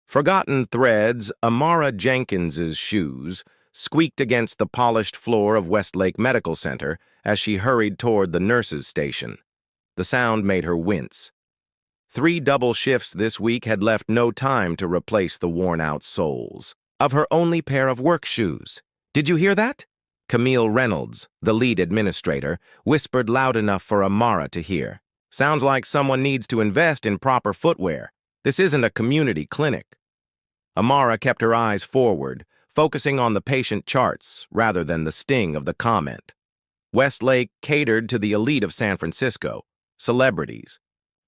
Forgotten threads, Amara Jenkins's shoes squeaked against the polished floor of Westlake Medical Center as she hurried toward the nurse's station. The sound made her wince. 3 double shifts this week had left no time to replace the worn-out soles of her only pair of work shoes. "Did you hear that?" Camille Reynolds, the lead administrator, whispered loud enough for Amara to hear. "Sounds like someone needs to invest in proper footwear. This isn't a community clinic." Amara kept her eyes forward, focusing on the patient charts rather than the sting of the comment. Westlake catered to the elite of San Francisco, celebrities,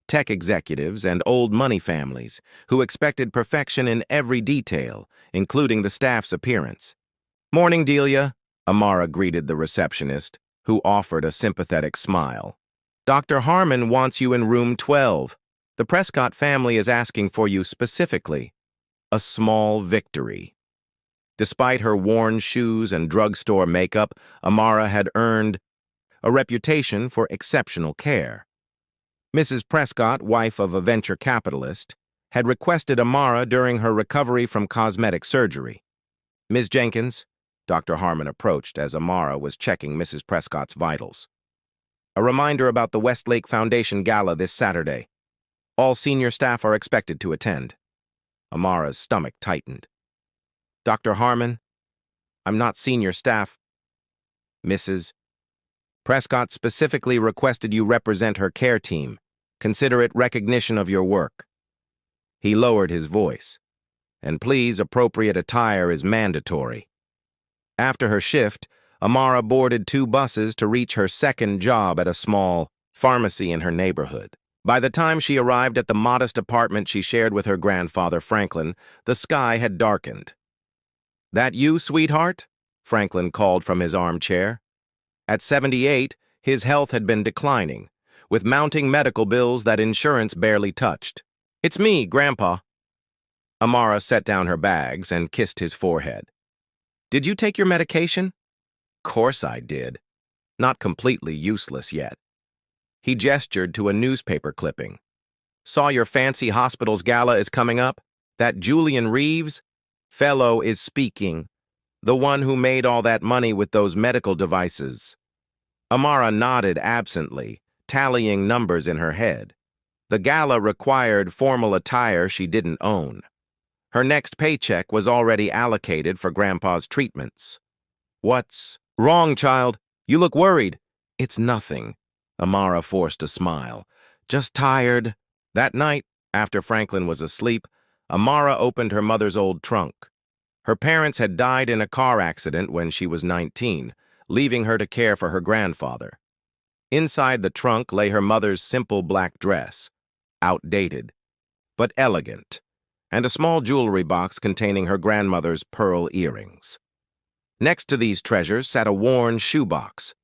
tech executives, and old money families who expected perfection in every detail, including the staff's appearance. "Morning, Delia," Amara greeted the receptionist, who offered a sympathetic smile. "Dr. Harmon wants you in room 12. The Prescott family is asking for you specifically." A small victory. Despite her worn shoes and drugstore makeup, Amara had earned a reputation for exceptional care. Mrs. Prescott, wife of a venture capitalist, had requested Amara during her recovery from cosmetic surgery. "Ms. Jenkins," Dr. Harmon approached as Amara was checking Mrs. Prescott's vitals. "A reminder about the Westlake Foundation Gala this Saturday. All senior staff are expected to attend." Amara's stomach tightened. "Dr. Harmon, I'm not senior staff." "Mrs. Prescott specifically requested you represent her care team. Consider it recognition of your work." He lowered his voice. "And please, appropriate attire is mandatory." After her shift, Amara boarded 2 buses to reach her second job at a small pharmacy in her neighborhood. By the time she arrived at the modest apartment she shared with her grandfather, Franklin, the sky had darkened. "That you, sweetheart?" Franklin called from his armchair. At 78, his health had been declining, with mounting medical bills that insurance barely touched. "It's me, Grandpa." Amara set down her bags and kissed his forehead. "Did you take your medication?" "Course I did. Not completely useless yet." He gestured to a newspaper clipping. "Saw your fancy hospital's gala is coming up? That Julian Reeves fellow is speaking. The one who made all that money with those medical devices." Amara nodded absently, tallying numbers in her head. The gala required formal attire she didn't own. Her next paycheck was already allocated for Grandpa's treatments. "What's wrong, child? You look worried." "It's nothing." Amara forced a smile. "Just tired." That night, after Franklin was asleep, Amara opened her mother's old trunk. Her parents had died in a car accident when she was 19, leaving her to care for her grandfather. Inside the trunk lay her mother's simple black dress, outdated, but elegant, and a small jewelry box containing her grandmother's pearl earrings. Next to these treasures sat a worn shoebox.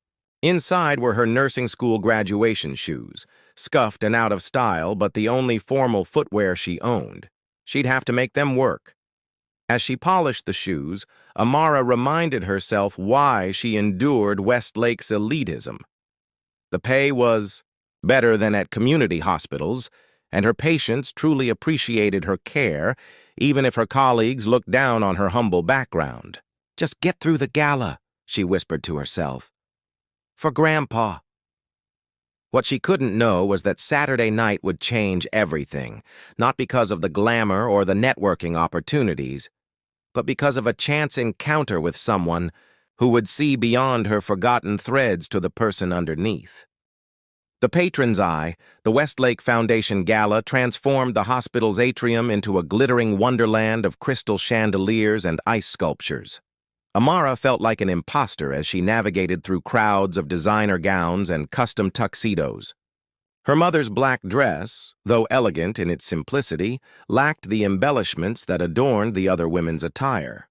Inside were her nursing school graduation shoes, scuffed and out of style, but the only formal footwear she owned. She'd have to make them work. As she polished the shoes, Amara reminded herself why she endured Westlake's elitism. The pay was better than at community hospitals, and her patients truly appreciated her care, even if her colleagues looked down on her humble background. "Just get through the gala," she whispered to herself. "For Grandpa." What she couldn't know was that Saturday night would change everything, not because of the glamour or the networking opportunities, but because of a chance encounter with someone who would see beyond her forgotten threads to the person underneath. The patron's eye, the Westlake Foundation Gala, transformed the hospital's atrium into a glittering wonderland of crystal chandeliers and ice sculptures. Amara felt like an imposter as she navigated through crowds of designer gowns and custom tuxedos. Her mother's black dress, though elegant in its simplicity, lacked the embellishments that adorned the other women's attire.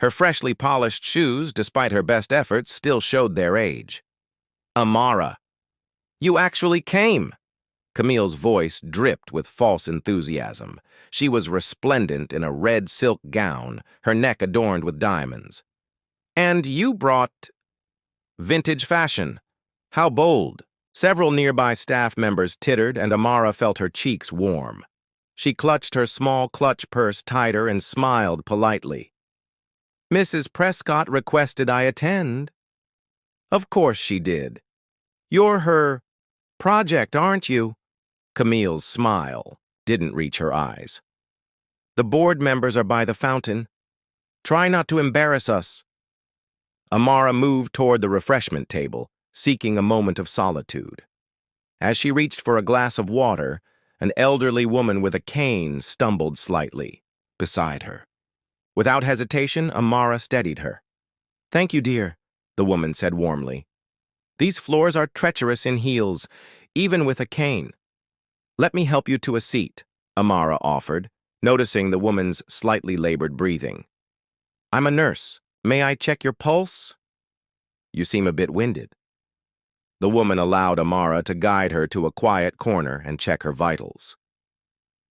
Her freshly polished shoes, despite her best efforts, still showed their age. "Amara, you actually came!" Camille's voice dripped with false enthusiasm. She was resplendent in a red silk gown, her neck adorned with diamonds. "And you brought vintage fashion. How bold." Several nearby staff members tittered, and Amara felt her cheeks warm. She clutched her small clutch purse tighter and smiled politely. Mrs. Prescott requested I attend. Of course she did. You're her project, aren't you? Camille's smile didn't reach her eyes. The board members are by the fountain. Try not to embarrass us. Amara moved toward the refreshment table, seeking a moment of solitude. As she reached for a glass of water, an elderly woman with a cane stumbled slightly beside her. Without hesitation, Amara steadied her. Thank you, dear, the woman said warmly. These floors are treacherous in heels, even with a cane. Let me help you to a seat, Amara offered, noticing the woman's slightly labored breathing. I'm a nurse. May I check your pulse? You seem a bit winded. The woman allowed Amara to guide her to a quiet corner and check her vitals.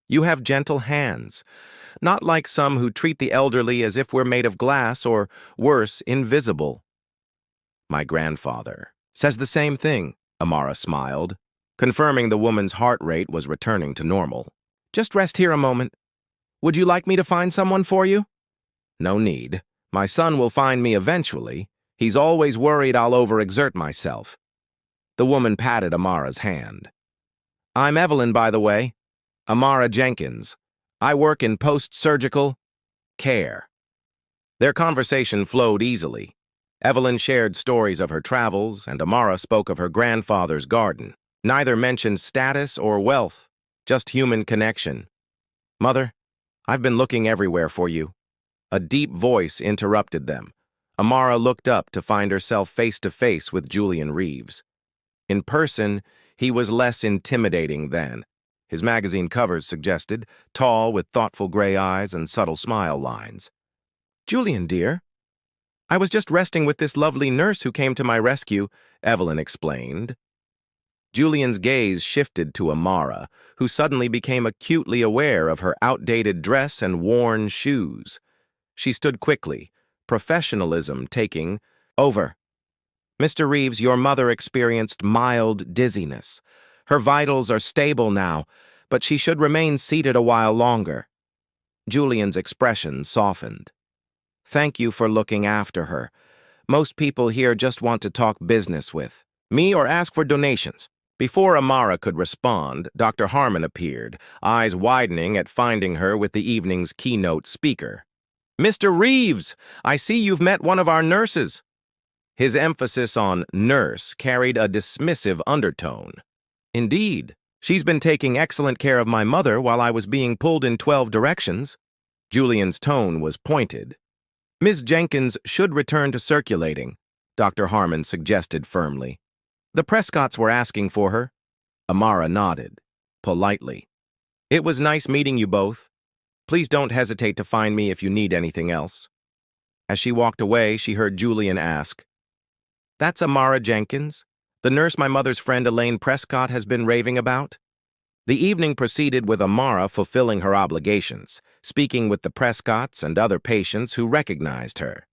You have gentle hands, not like some who treat the elderly as if we're made of glass or, worse, invisible. My grandfather says the same thing, Amara smiled, confirming the woman's heart rate was returning to normal. Just rest here a moment. Would you like me to find someone for you? No need. My son will find me eventually. He's always worried I'll overexert myself. The woman patted Amara's hand. I'm Evelyn, by the way. Amara Jenkins. I work in post-surgical care. Their conversation flowed easily. Evelyn shared stories of her travels, and Amara spoke of her grandfather's garden. Neither mentioned status or wealth, just human connection. Mother, I've been looking everywhere for you. A deep voice interrupted them. Amara looked up to find herself face to face with Julian Reeves. In person, he was less intimidating than his magazine covers suggested, tall with thoughtful gray eyes and subtle smile lines. Julian, dear, I was just resting with this lovely nurse who came to my rescue, Evelyn explained. Julian's gaze shifted to Amara, who suddenly became acutely aware of her outdated dress and worn shoes. She stood quickly, professionalism taking over. Mr. Reeves, your mother experienced mild dizziness. Her vitals are stable now, but she should remain seated a while longer. Julian's expression softened. Thank you for looking after her. Most people here just want to talk business with me or ask for donations. Before Amara could respond, Dr. Harmon appeared, eyes widening at finding her with the evening's keynote speaker. Mr. Reeves, I see you've met one of our nurses. His emphasis on nurse carried a dismissive undertone. Indeed, she's been taking excellent care of my mother while I was being pulled in 12 directions. Julian's tone was pointed. Ms. Jenkins should return to circulating, Dr. Harmon suggested firmly. The Prescotts were asking for her. Amara nodded, politely. It was nice meeting you both. Please don't hesitate to find me if you need anything else. As she walked away, she heard Julian ask, That's Amara Jenkins, the nurse my mother's friend Elaine Prescott has been raving about? The evening proceeded with Amara fulfilling her obligations, speaking with the Prescotts and other patients who recognized her.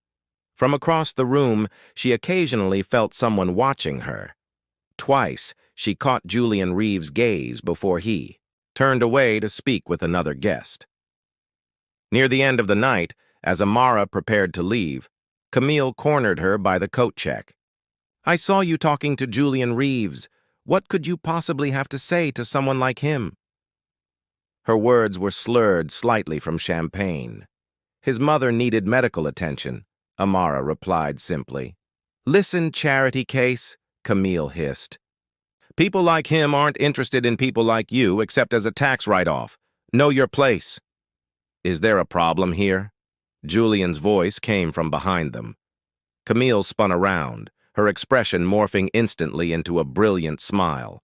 From across the room, she occasionally felt someone watching her. Twice, she caught Julian Reeves' gaze before he turned away to speak with another guest. Near the end of the night, as Amara prepared to leave, Camille cornered her by the coat check. I saw you talking to Julian Reeves. What could you possibly have to say to someone like him? Her words were slurred slightly from champagne. His mother needed medical attention, Amara replied simply. Listen, charity case, Camille hissed. People like him aren't interested in people like you except as a tax write-off. Know your place. Is there a problem here? Julian's voice came from behind them. Camille spun around, her expression morphing instantly into a brilliant smile.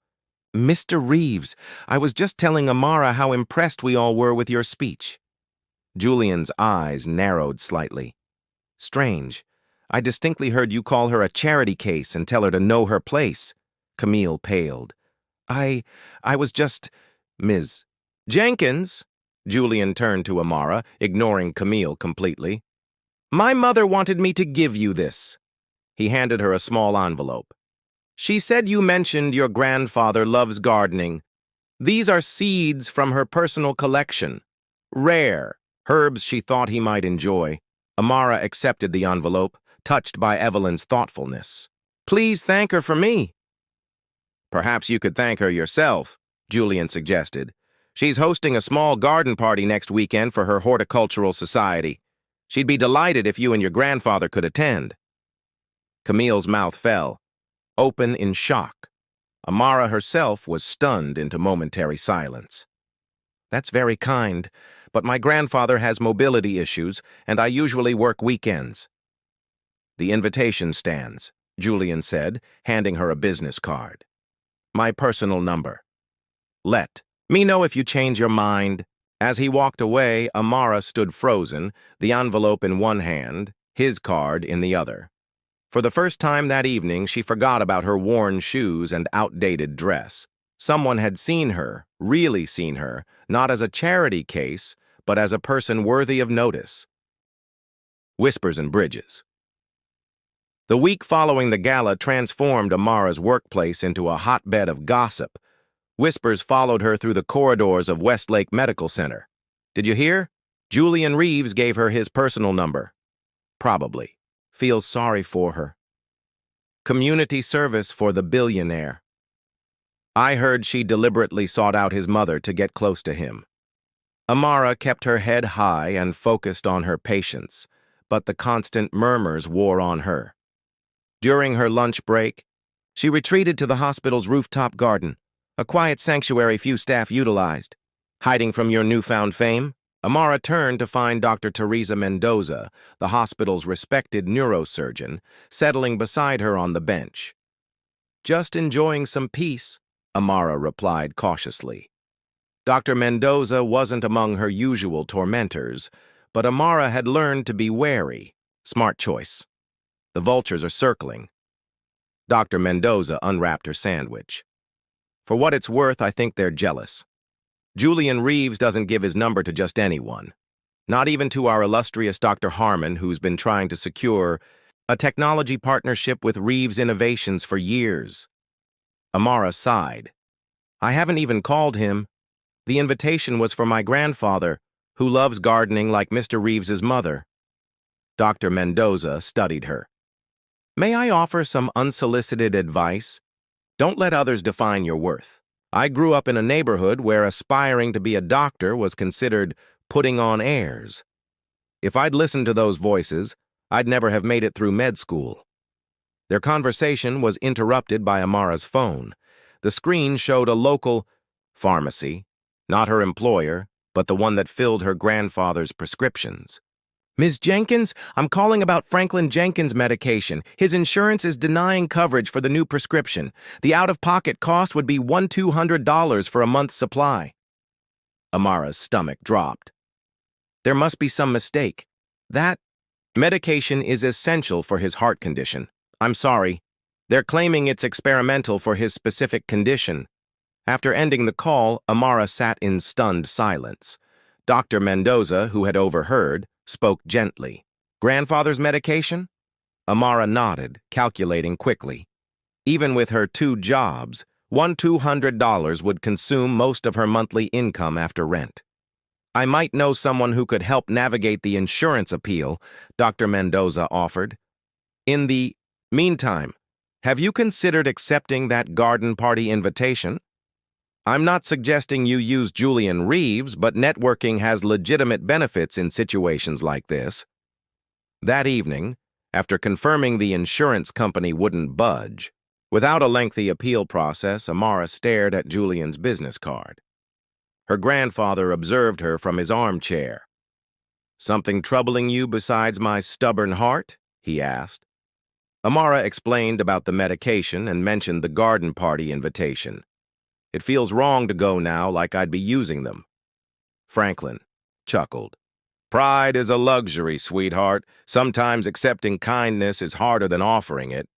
Mr. Reeves, I was just telling Amara how impressed we all were with your speech. Julian's eyes narrowed slightly. Strange. I distinctly heard you call her a charity case and tell her to know her place. Camille paled. I was just... Ms. Jenkins? Julian turned to Amara, ignoring Camille completely. My mother wanted me to give you this. He handed her a small envelope. She said you mentioned your grandfather loves gardening. These are seeds from her personal collection. Rare, herbs she thought he might enjoy. Amara accepted the envelope, touched by Evelyn's thoughtfulness. Please thank her for me. Perhaps you could thank her yourself, Julian suggested. She's hosting a small garden party next weekend for her horticultural society. She'd be delighted if you and your grandfather could attend. Camille's mouth fell, open in shock. Amara herself was stunned into momentary silence. That's very kind, but my grandfather has mobility issues, and I usually work weekends. The invitation stands, Julian said, handing her a business card. My personal number. Let me know if you change your mind. As he walked away, Amara stood frozen, the envelope in one hand, his card in the other. For the first time that evening, she forgot about her worn shoes and outdated dress. Someone had seen her, really seen her, not as a charity case, but as a person worthy of notice. Whispers and Bridges. The week following the gala transformed Amara's workplace into a hotbed of gossip. Whispers followed her through the corridors of Westlake Medical Center. Did you hear? Julian Reeves gave her his personal number. Probably. Feels sorry for her. Community service for the billionaire. I heard she deliberately sought out his mother to get close to him. Amara kept her head high and focused on her patients, but the constant murmurs wore on her. During her lunch break, she retreated to the hospital's rooftop garden, a quiet sanctuary few staff utilized. Hiding from your newfound fame, Amara turned to find Dr. Teresa Mendoza, the hospital's respected neurosurgeon, settling beside her on the bench. Just enjoying some peace, Amara replied cautiously. Dr. Mendoza wasn't among her usual tormentors, but Amara had learned to be wary. Smart choice. The vultures are circling. Dr. Mendoza unwrapped her sandwich. For what it's worth, I think they're jealous. Julian Reeves doesn't give his number to just anyone. Not even to our illustrious Dr. Harmon, who's been trying to secure a technology partnership with Reeves Innovations for years. Amara sighed. I haven't even called him. The invitation was for my grandfather, who loves gardening like Mr. Reeves's mother. Dr. Mendoza studied her. May I offer some unsolicited advice? Don't let others define your worth. I grew up in a neighborhood where aspiring to be a doctor was considered putting on airs. If I'd listened to those voices, I'd never have made it through med school. Their conversation was interrupted by Amara's phone. The screen showed a local pharmacy, not her employer, but the one that filled her grandfather's prescriptions. Ms. Jenkins, I'm calling about Franklin Jenkins' medication. His insurance is denying coverage for the new prescription. The out-of-pocket cost would be $200 for a month's supply. Amara's stomach dropped. There must be some mistake. That medication is essential for his heart condition. I'm sorry. They're claiming it's experimental for his specific condition. After ending the call, Amara sat in stunned silence. Dr. Mendoza, who had overheard, spoke gently. Grandfather's medication? Amara nodded, calculating quickly. Even with her 2 jobs, $200 would consume most of her monthly income after rent. I might know someone who could help navigate the insurance appeal, Dr. Mendoza offered. In the meantime, have you considered accepting that garden party invitation? I'm not suggesting you use Julian Reeves, but networking has legitimate benefits in situations like this. That evening, after confirming the insurance company wouldn't budge, without a lengthy appeal process, Amara stared at Julian's business card. Her grandfather observed her from his armchair. Something troubling you besides my stubborn heart? He asked. Amara explained about the medication and mentioned the garden party invitation. It feels wrong to go now like I'd be using them. Franklin chuckled. Pride is a luxury, sweetheart. Sometimes accepting kindness is harder than offering it.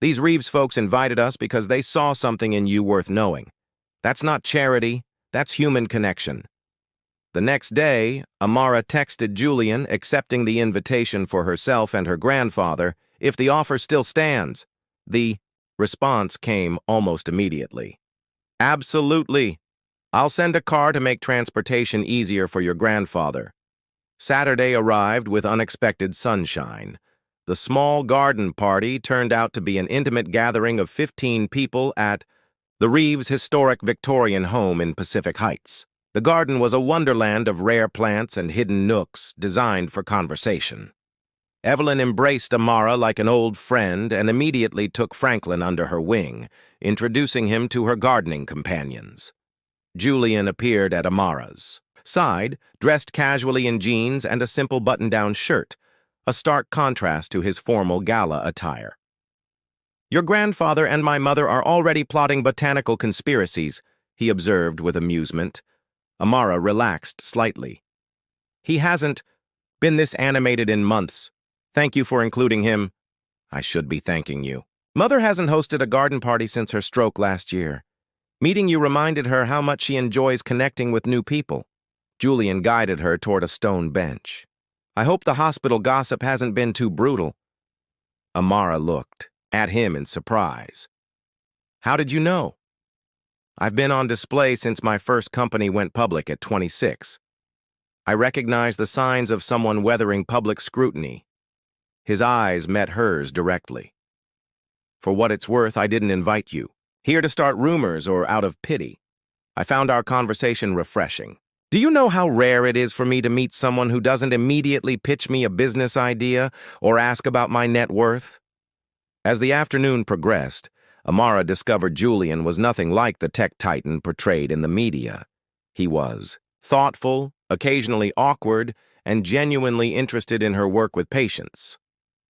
These Reeves folks invited us because they saw something in you worth knowing. That's not charity, that's human connection. The next day, Amara texted Julian accepting the invitation for herself and her grandfather if the offer still stands. The response came almost immediately. Absolutely. I'll send a car to make transportation easier for your grandfather. Saturday arrived with unexpected sunshine. The small garden party turned out to be an intimate gathering of 15 people at the Reeves' historic Victorian home in Pacific Heights. The garden was a wonderland of rare plants and hidden nooks designed for conversation. Evelyn embraced Amara like an old friend and immediately took Franklin under her wing, introducing him to her gardening companions. Julian appeared at Amara's side, dressed casually in jeans and a simple button-down shirt, a stark contrast to his formal gala attire. "Your grandfather and my mother are already plotting botanical conspiracies," he observed with amusement. Amara relaxed slightly. "He hasn't been this animated in months. Thank you for including him." "I should be thanking you." "Mother hasn't hosted a garden party since her stroke last year. Meeting you reminded her how much she enjoys connecting with new people." Julian guided her toward a stone bench. "I hope the hospital gossip hasn't been too brutal." Amara looked at him in surprise. "How did you know?" "I've been on display since my first company went public at 26. I recognize the signs of someone weathering public scrutiny." His eyes met hers directly. "For what it's worth, I didn't invite you here to start rumors or out of pity. I found our conversation refreshing. Do you know how rare it is for me to meet someone who doesn't immediately pitch me a business idea or ask about my net worth?" As the afternoon progressed, Amara discovered Julian was nothing like the tech titan portrayed in the media. He was thoughtful, occasionally awkward, and genuinely interested in her work with patients.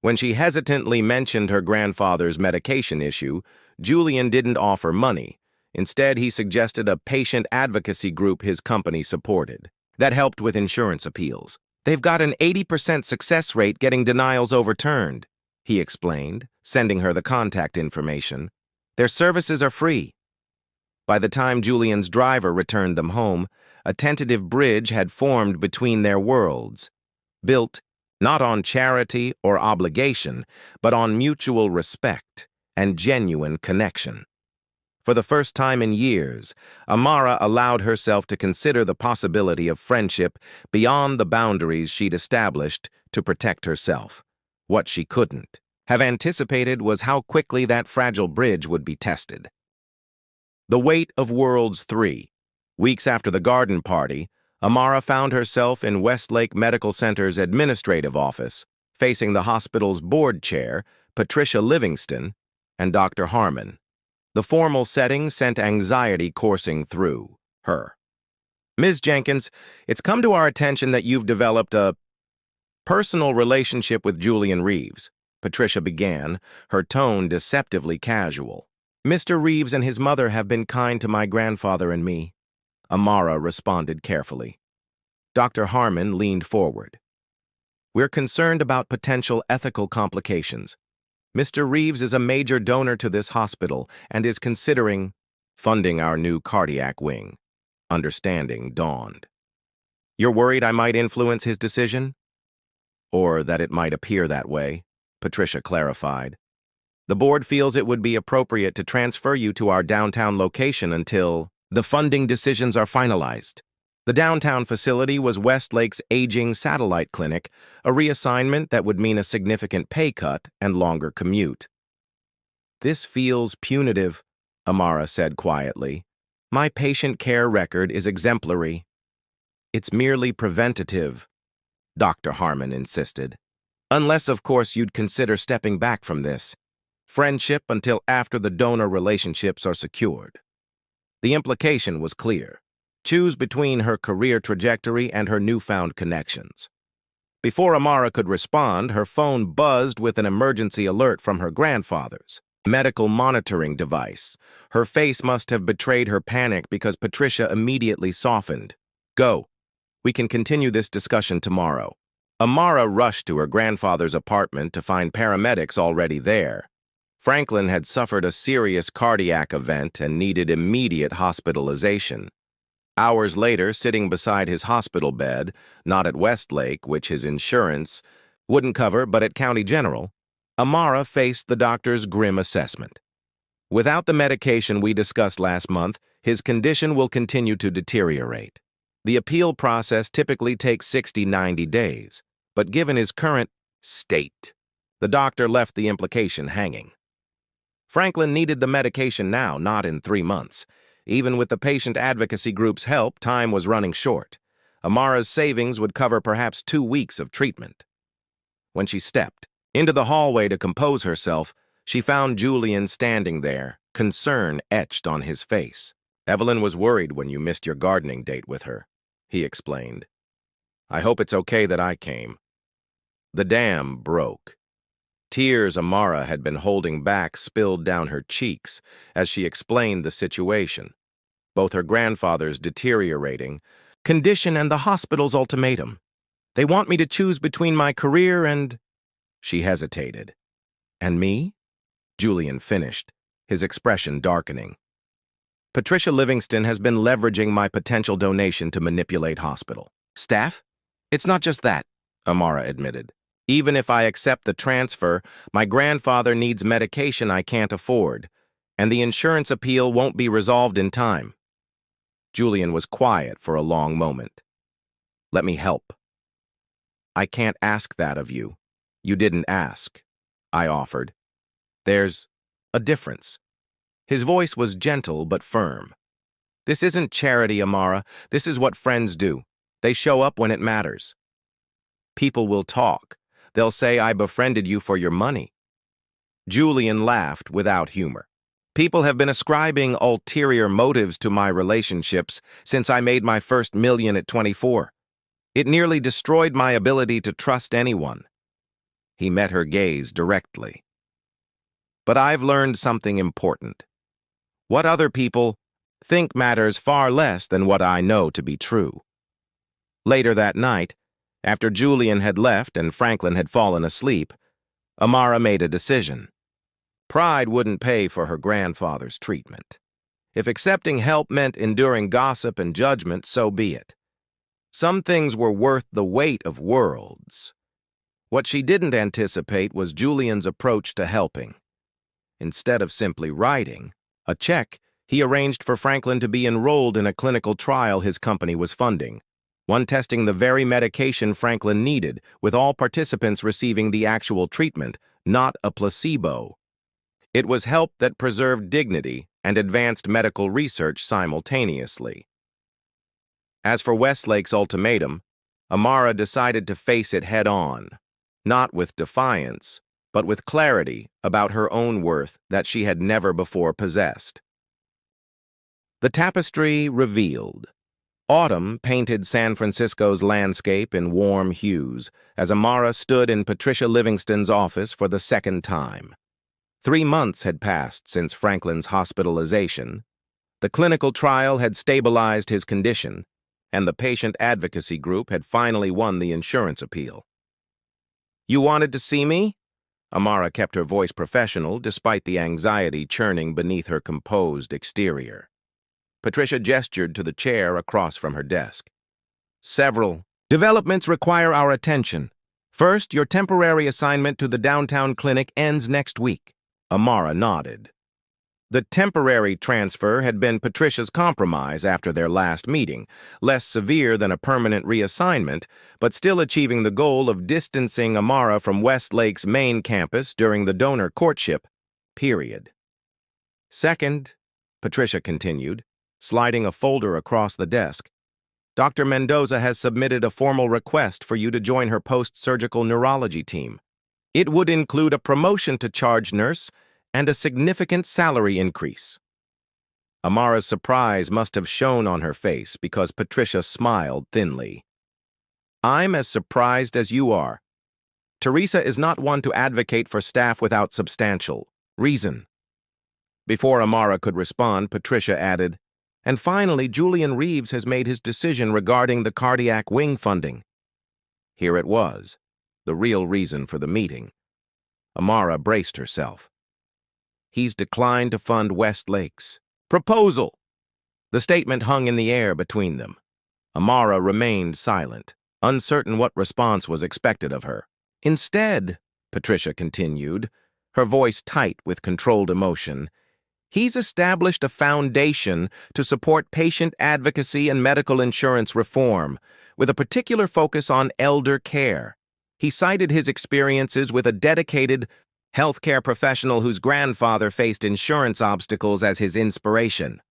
When she hesitantly mentioned her grandfather's medication issue, Julian didn't offer money. Instead, he suggested a patient advocacy group his company supported that helped with insurance appeals. "They've got an 80% success rate getting denials overturned," he explained, sending her the contact information. "Their services are free." By the time Julian's driver returned them home, a tentative bridge had formed between their worlds, built not on charity or obligation, but on mutual respect and genuine connection. For the first time in years, Amara allowed herself to consider the possibility of friendship beyond the boundaries she'd established to protect herself. What she couldn't have anticipated was how quickly that fragile bridge would be tested. The weight of Worlds 3. Weeks after the garden party, Amara found herself in Westlake Medical Center's administrative office, facing the hospital's board chair, Patricia Livingston, and Dr. Harmon. The formal setting sent anxiety coursing through her. "Ms. Jenkins, it's come to our attention that you've developed a personal relationship with Julian Reeves," Patricia began, her tone deceptively casual. "Mr. Reeves and his mother have been kind to my grandfather and me," Amara responded carefully. Dr. Harmon leaned forward. "We're concerned about potential ethical complications. Mr. Reeves is a major donor to this hospital and is considering funding our new cardiac wing." Understanding dawned. "You're worried I might influence his decision?" "Or that it might appear that way," Patricia clarified. "The board feels it would be appropriate to transfer you to our downtown location until the funding decisions are finalized." The downtown facility was Westlake's aging satellite clinic, a reassignment that would mean a significant pay cut and longer commute. "This feels punitive," Amara said quietly. "My patient care record is exemplary." "It's merely preventative," Dr. Harmon insisted. "Unless, of course, you'd consider stepping back from this. Friendship until after the donor relationships are secured." The implication was clear. Choose between her career trajectory and her newfound connections. Before Amara could respond, her phone buzzed with an emergency alert from her grandfather's medical monitoring device. Her face must have betrayed her panic because Patricia immediately softened. "Go. We can continue this discussion tomorrow." Amara rushed to her grandfather's apartment to find paramedics already there. Franklin had suffered a serious cardiac event and needed immediate hospitalization. Hours later, sitting beside his hospital bed, not at Westlake, which his insurance wouldn't cover, but at County General, Amara faced the doctor's grim assessment. "Without the medication we discussed last month, his condition will continue to deteriorate. The appeal process typically takes 60–90 days, but given his current state, the doctor left the implication hanging. Franklin needed the medication now, not in 3 months. Even with the patient advocacy group's help, time was running short. Amara's savings would cover perhaps 2 weeks of treatment. When she stepped into the hallway to compose herself, she found Julian standing there, concern etched on his face. "Evelyn was worried when you missed your gardening date with her," he explained. "I hope it's okay that I came." The dam broke. Tears Amara had been holding back spilled down her cheeks as she explained the situation. Both her grandfather's deteriorating condition and the hospital's ultimatum. "They want me to choose between my career and—" She hesitated. "And me?" Julian finished, his expression darkening. "Patricia Livingston has been leveraging my potential donation to manipulate hospital staff. It's not just that," Amara admitted. "Even if I accept the transfer, my grandfather needs medication I can't afford, and the insurance appeal won't be resolved in time." Julian was quiet for a long moment. "Let me help." "I can't ask that of you. You didn't ask," I offered. "There's a difference." His voice was gentle but firm. "This isn't charity, Amara. This is what friends do. They show up when it matters. People will talk. They'll say I befriended you for your money." Julian laughed without humor. "People have been ascribing ulterior motives to my relationships since I made my first million at 24. It nearly destroyed my ability to trust anyone." He met her gaze directly. "But I've learned something important. What other people think matters far less than what I know to be true." Later that night, after Julian had left and Franklin had fallen asleep, Amara made a decision. Pride wouldn't pay for her grandfather's treatment. If accepting help meant enduring gossip and judgment, so be it. Some things were worth the weight of worlds. What she didn't anticipate was Julian's approach to helping. Instead of simply writing a check, he arranged for Franklin to be enrolled in a clinical trial his company was funding, one testing the very medication Franklin needed, with all participants receiving the actual treatment, not a placebo. It was help that preserved dignity and advanced medical research simultaneously. As for Westlake's ultimatum, Amara decided to face it head-on, not with defiance, but with clarity about her own worth that she had never before possessed. The tapestry revealed. Autumn painted San Francisco's landscape in warm hues as Amara stood in Patricia Livingston's office for the second time. 3 months had passed since Franklin's hospitalization. The clinical trial had stabilized his condition, and the patient advocacy group had finally won the insurance appeal. "You wanted to see me?" Amara kept her voice professional despite the anxiety churning beneath her composed exterior. Patricia gestured to the chair across from her desk. "Several developments require our attention. First, your temporary assignment to the downtown clinic ends next week." Amara nodded. The temporary transfer had been Patricia's compromise after their last meeting, less severe than a permanent reassignment, but still achieving the goal of distancing Amara from Westlake's main campus during the donor courtship period. "Second," Patricia continued, sliding a folder across the desk, "Dr. Mendoza has submitted a formal request for you to join her post-surgical neurology team. It would include a promotion to charge nurse and a significant salary increase." Amara's surprise must have shown on her face because Patricia smiled thinly. "I'm as surprised as you are. Teresa is not one to advocate for staff without substantial reason." Before Amara could respond, Patricia added, "And finally, Julian Reeves has made his decision regarding the cardiac wing funding." Here it was, the real reason for the meeting. Amara braced herself. "He's declined to fund Westlake's proposal." The statement hung in the air between them. Amara remained silent, uncertain what response was expected of her. "Instead," Patricia continued, her voice tight with controlled emotion, He's established a foundation to support patient advocacy and medical insurance reform, with a particular focus on elder care. He cited his experiences with a dedicated healthcare professional whose grandfather faced insurance obstacles as his inspiration.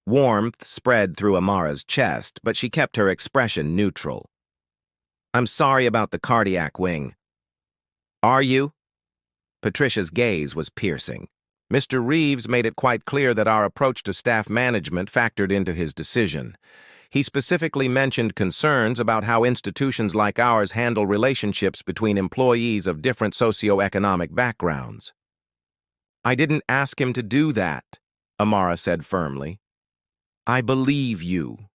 Warmth spread through Amara's chest, but she kept her expression neutral. "I'm sorry about the cardiac wing." "Are you?" Patricia's gaze was piercing. Mr. Reeves made it quite clear that our approach to staff management factored into his decision. He specifically mentioned concerns about how institutions like ours handle relationships between employees of different socioeconomic backgrounds. "I didn't ask him to do that," Amara said firmly. "I believe you."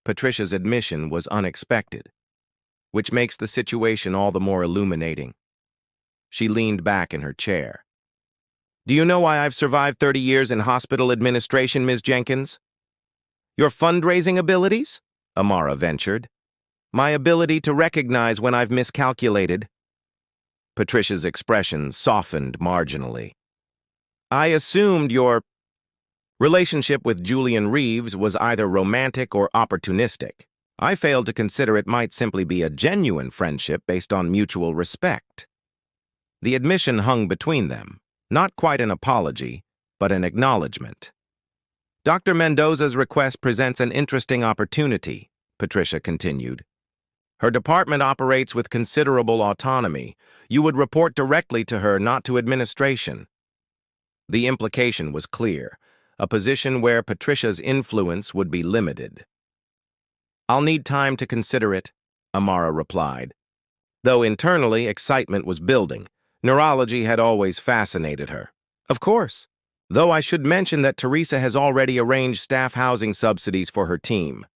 Patricia's admission was unexpected, which makes the situation all the more illuminating. She leaned back in her chair. "Do you know why I've survived 30 years in hospital administration, Ms. Jenkins?" "Your fundraising abilities?" Amara ventured. "My ability to recognize when I've miscalculated." Patricia's expression softened marginally. "I assumed your relationship with Julian Reeves was either romantic or opportunistic. I failed to consider it might simply be a genuine friendship based on mutual respect." The admission hung between them. Not quite an apology, but an acknowledgement. "Dr. Mendoza's request presents an interesting opportunity," Patricia continued. "Her department operates with considerable autonomy. You would report directly to her, not to administration." The implication was clear, a position where Patricia's influence would be limited. "I'll need time to consider it," Amara replied. Though internally, excitement was building. Neurology had always fascinated her. "Of course, though I should mention that Teresa has already arranged staff housing subsidies for her team.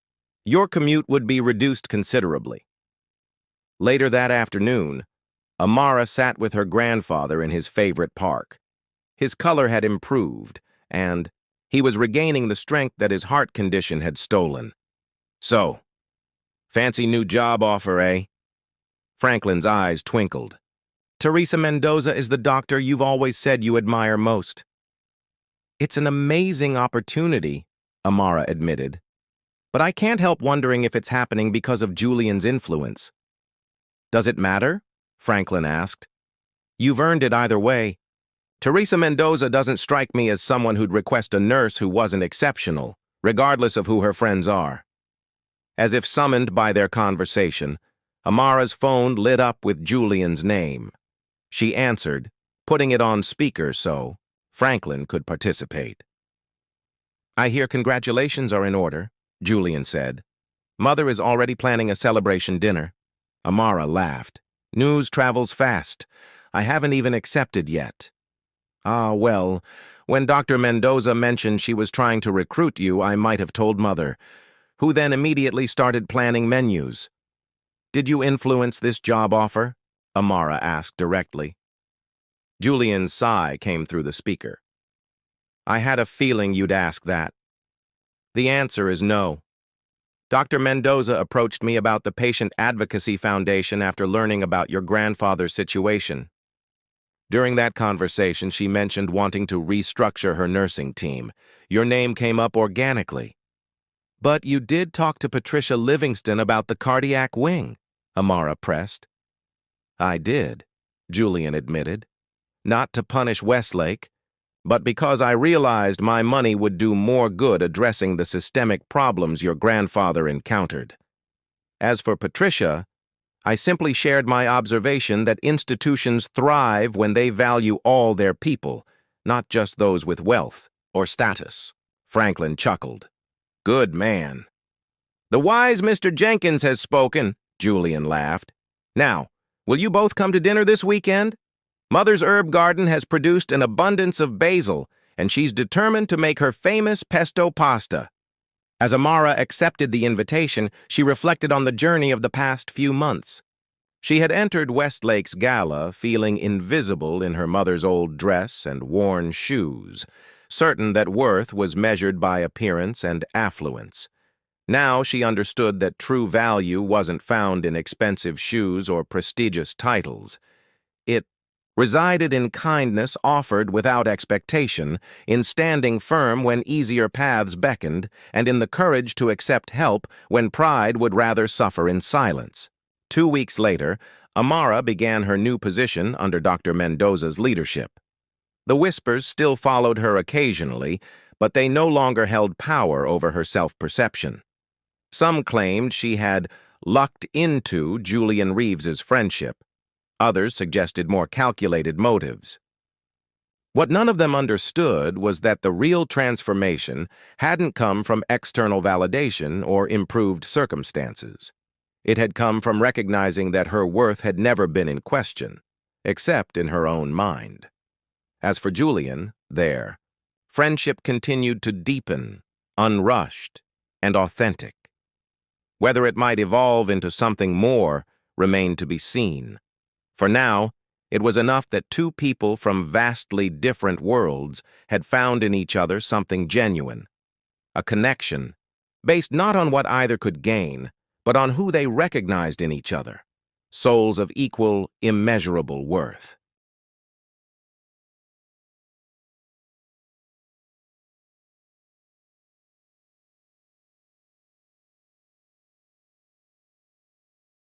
Your commute would be reduced considerably." Later that afternoon, Amara sat with her grandfather in his favorite park. His color had improved, and he was regaining the strength that his heart condition had stolen. "So, fancy new job offer, eh?" Franklin's eyes twinkled. "Teresa Mendoza is the doctor you've always said you admire most." "It's an amazing opportunity," Amara admitted. "But I can't help wondering if it's happening because of Julian's influence." "Does it matter?" Franklin asked. "You've earned it either way. Teresa Mendoza doesn't strike me as someone who'd request a nurse who wasn't exceptional, regardless of who her friends are." As if summoned by their conversation, Amara's phone lit up with Julian's name. She answered, putting it on speaker so Franklin could participate. "I hear congratulations are in order," Julian said. "Mother is already planning a celebration dinner." Amara laughed. "News travels fast. I haven't even accepted yet." "Ah, well, when Dr. Mendoza mentioned she was trying to recruit you, I might have told Mother, who then immediately started planning menus." "Did you influence this job offer?" Amara asked directly. Julian's sigh came through the speaker. "I had a feeling you'd ask that." "The answer is no. Dr. Mendoza approached me about the Patient Advocacy Foundation after learning about your grandfather's situation. During that conversation, she mentioned wanting to restructure her nursing team. Your name came up organically." "But you did talk to Patricia Livingston about the cardiac wing," Amara pressed. "I did," Julian admitted. "Not to punish Westlake, but because I realized my money would do more good addressing the systemic problems your grandfather encountered. As for Patricia, I simply shared my observation that institutions thrive when they value all their people, not just those with wealth or status." Franklin chuckled. "Good man." "The wise Mr. Jenkins has spoken," Julian laughed. "Now, will you both come to dinner this weekend? Mother's herb garden has produced an abundance of basil, and she's determined to make her famous pesto pasta." As Amara accepted the invitation, she reflected on the journey of the past few months. She had entered Westlake's gala feeling invisible in her mother's old dress and worn shoes, certain that worth was measured by appearance and affluence. Now she understood that true value wasn't found in expensive shoes or prestigious titles. It resided in kindness offered without expectation, in standing firm when easier paths beckoned, and in the courage to accept help when pride would rather suffer in silence. 2 weeks later, Amara began her new position under Dr. Mendoza's leadership. The whispers still followed her occasionally, but they no longer held power over her self-perception. Some claimed she had lucked into Julian Reeves's friendship. Others suggested more calculated motives. What none of them understood was that the real transformation hadn't come from external validation or improved circumstances. It had come from recognizing that her worth had never been in question, except in her own mind. As for Julian, friendship continued to deepen, unrushed, and authentic. Whether it might evolve into something more remained to be seen. For now, it was enough that two people from vastly different worlds had found in each other something genuine, a connection, based not on what either could gain, but on who they recognized in each other, souls of equal, immeasurable worth.